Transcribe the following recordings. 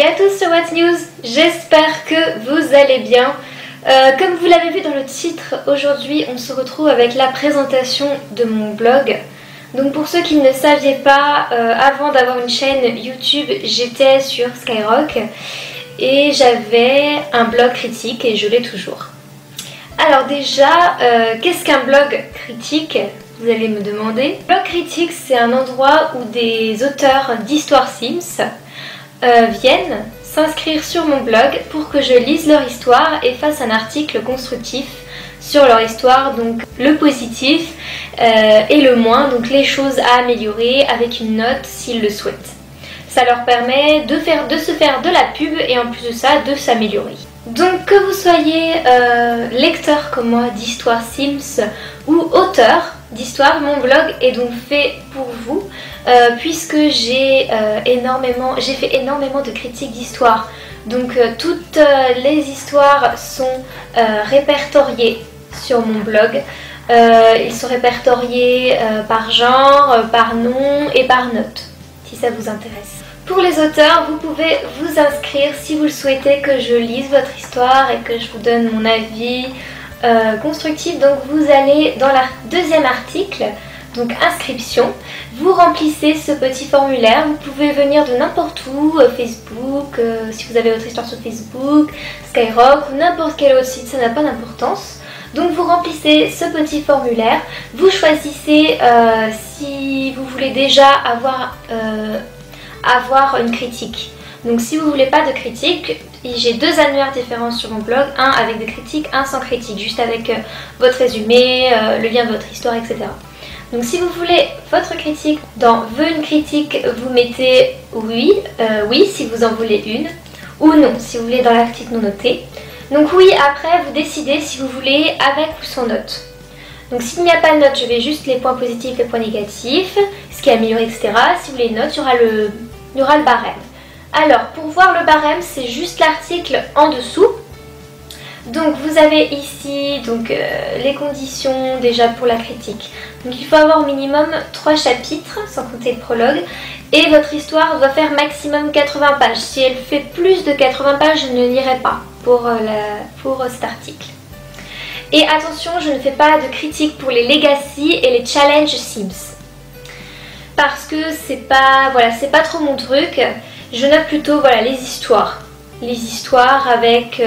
Salut à tous sur What News, j'espère que vous allez bien. Comme vous l'avez vu dans le titre, aujourd'hui on se retrouve avec la présentation de mon blog. Donc pour ceux qui ne saviez pas, avant d'avoir une chaîne YouTube, j'étais sur Skyrock et j'avais un blog critique et je l'ai toujours. Alors déjà, qu'est-ce qu'un blog critique ? Vous allez me demander. Blog critique, c'est un endroit où des auteurs d'histoires Sims viennent s'inscrire sur mon blog pour que je lise leur histoire et fasse un article constructif sur leur histoire, donc le positif et le moins, donc les choses à améliorer avec une note s'ils le souhaitent. Ça leur permet de se faire de la pub et en plus de ça de s'améliorer. Donc que vous soyez lecteur comme moi d'histoires Sims ou auteur d'histoire, mon blog est donc fait pour vous puisque j'ai fait énormément de critiques d'histoire. Donc toutes les histoires sont répertoriées sur mon blog. Ils sont répertoriés par genre, par nom et par note, si ça vous intéresse. Pour les auteurs, vous pouvez vous inscrire si vous le souhaitez que je lise votre histoire et que je vous donne mon avis constructif. Donc vous allez dans le deuxième article, donc inscription, vous remplissez ce petit formulaire. Vous pouvez venir de n'importe où, Facebook, si vous avez votre histoire sur Facebook, Skyrock ou n'importe quel autre site, ça n'a pas d'importance. Donc vous remplissez ce petit formulaire, vous choisissez si vous voulez déjà avoir une critique. Donc si vous voulez pas de critique, j'ai deux annuaires différents sur mon blog, un avec des critiques, un sans critique, juste avec votre résumé, le lien de votre histoire, etc. Donc si vous voulez votre critique, dans veut une critique, vous mettez oui, oui si vous en voulez une, ou non si vous voulez dans l'article non noté. Donc oui, après vous décidez si vous voulez avec ou sans note. Donc s'il n'y a pas de note, je vais juste les points positifs, les points négatifs, ce qui est amélioré, etc. Si vous voulez une note, il y aura le barème. Alors pour voir le barème, c'est juste l'article en dessous. Donc vous avez ici les conditions déjà pour la critique. Donc il faut avoir au minimum 3 chapitres, sans compter le prologue. Et votre histoire doit faire maximum 80 pages. Si elle fait plus de 80 pages, je ne lirai pas pour cet article. Et attention, je ne fais pas de critique pour les legacy et les challenge Sims. Parce que c'est pas trop mon truc. Je note plutôt les histoires. Les histoires avec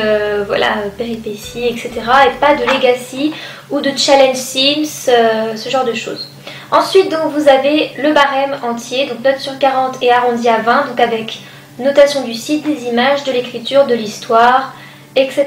péripéties, etc. Et pas de legacy ou de challenge Sims, ce genre de choses. Ensuite donc vous avez le barème entier, donc note sur 40 et arrondi à 20, donc avec notation du site, des images, de l'écriture, de l'histoire, etc.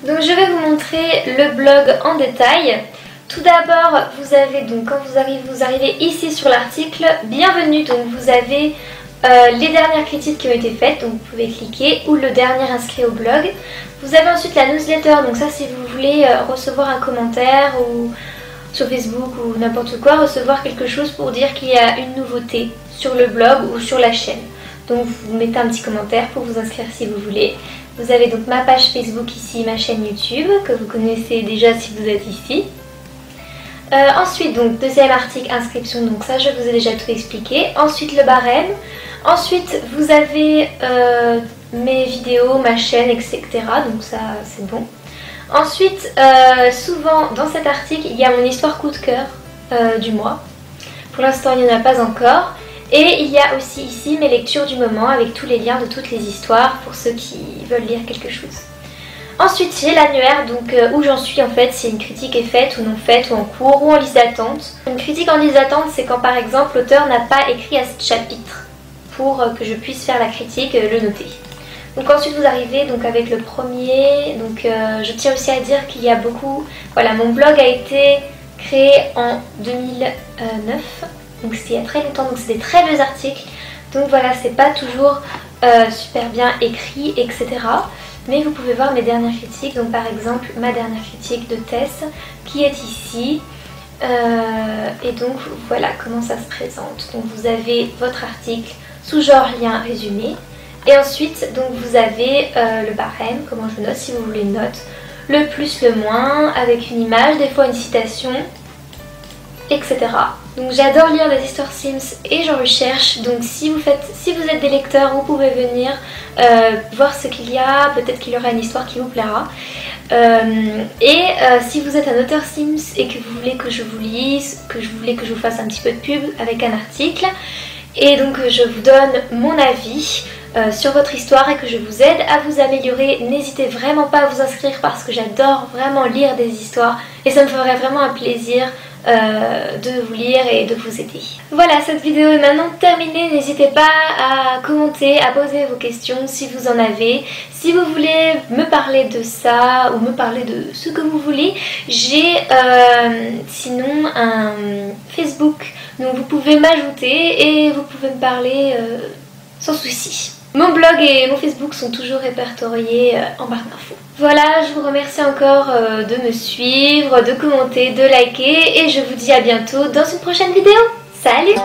Donc je vais vous montrer le blog en détail. Tout d'abord, vous avez quand vous arrivez ici sur l'article, bienvenue. Donc vous avez les dernières critiques qui ont été faites, donc vous pouvez cliquer, ou le dernier inscrit au blog. Vous avez ensuite la newsletter, donc ça si vous voulez recevoir un commentaire ou sur Facebook ou n'importe quoi, recevoir quelque chose pour dire qu'il y a une nouveauté sur le blog ou sur la chaîne. Donc vous mettez un petit commentaire pour vous inscrire si vous voulez. Vous avez donc ma page Facebook ici, ma chaîne YouTube, que vous connaissez déjà si vous êtes ici. Ensuite, donc deuxième article, inscription, donc ça je vous ai déjà tout expliqué. Ensuite le barème. Ensuite vous avez mes vidéos, ma chaîne, etc. Donc ça c'est bon. Ensuite, souvent dans cet article, il y a mon histoire coup de cœur du mois. Pour l'instant il n'y en a pas encore. Et il y a aussi ici mes lectures du moment avec tous les liens de toutes les histoires pour ceux qui veulent lire quelque chose. Ensuite j'ai l'annuaire où j'en suis en fait, si une critique est faite ou non faite ou en cours ou en liste d'attente. Une critique en liste d'attente, c'est quand par exemple l'auteur n'a pas écrit à ce chapitre pour que je puisse faire la critique, le noter. Donc ensuite vous arrivez avec le premier, je tiens aussi à dire qu'il y a beaucoup, mon blog a été créé en 2009. Donc c'était il y a très longtemps, donc c'est des très vieux articles. Donc voilà, c'est pas toujours super bien écrit, etc. Mais vous pouvez voir mes dernières critiques. Donc par exemple, ma dernière critique de Tess qui est ici. Et donc voilà comment ça se présente. Donc vous avez votre article sous genre lien résumé. Et ensuite, donc vous avez le barème, comment je note, si vous voulez une note. le plus, le moins, avec une image, des fois une citation, etc. Donc j'adore lire des histoires Sims et j'en recherche, donc si vous êtes des lecteurs, vous pouvez venir voir ce qu'il y a, peut-être qu'il y aura une histoire qui vous plaira. Si vous êtes un auteur Sims et que vous voulez que je vous lise, que je vous fasse un petit peu de pub avec un article, et donc je vous donne mon avis sur votre histoire et que je vous aide à vous améliorer, n'hésitez vraiment pas à vous inscrire parce que j'adore vraiment lire des histoires et ça me ferait vraiment un plaisir de vous lire et de vous aider. Voilà, cette vidéo est maintenant terminée. N'hésitez pas à commenter, à poser vos questions si vous en avez. Si vous voulez me parler de ça ou me parler de ce que vous voulez, j'ai sinon un Facebook. Donc vous pouvez m'ajouter et vous pouvez me parler sans souci. Mon blog et mon Facebook sont toujours répertoriés en barre d'infos. Voilà, je vous remercie encore de me suivre, de commenter, de liker et je vous dis à bientôt dans une prochaine vidéo. Salut!